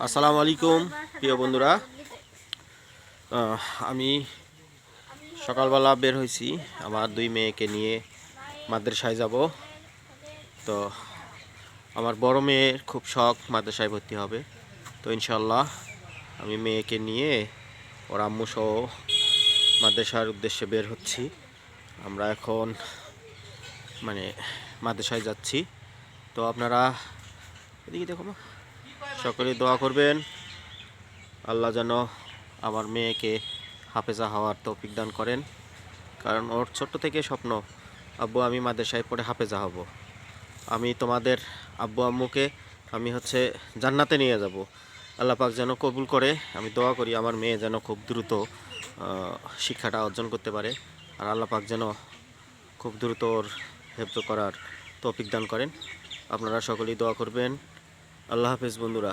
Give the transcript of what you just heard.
আসসালামু আলাইকুম প্রিয় বন্ধুরা। আমি সকালবেলা বের হয়েছি আমার দুই মেয়েকে নিয়ে মাদ্রাসায় যাব। তো আমার বড় মেয়ের খুব শখ মাদ্রাসায় ভর্তি হবে। তো ইনশাল্লাহ আমি মেয়েকে নিয়ে ওর আম্মু সহ মাদ্রাসার উদ্দেশ্যে বের হচ্ছি। আমরা এখন মাদ্রাসায় যাচ্ছি। তো আপনারা এদিকে দেখো, সকলে দোয়া করবেন আল্লাহ যেন আমার মেয়েকে হাফেজা হওয়ার তৌফিক দান করেন। কারণ ওর ছোট্ট থেকে স্বপ্ন, আব্বু আমি মাদ্রাসায় পড়ে হাফেজা হব। আমি তোমাদের আব্বু আম্মুকে আমি জান্নাতে নিয়ে যাব। আল্লাহ পাক যেন কবুল করে। আমি দোয়া করি আমার মেয়ে যেন খুব দ্রুত শিক্ষাটা অর্জন করতে পারে। আর আল্লাহ পাক যেন খুব দ্রুত ওর হেফজ করার তৌফিক দান করেন। আপনারা সকলেই দোয়া করবেন। আল্লাহ হাফেজ বন্ধুরা।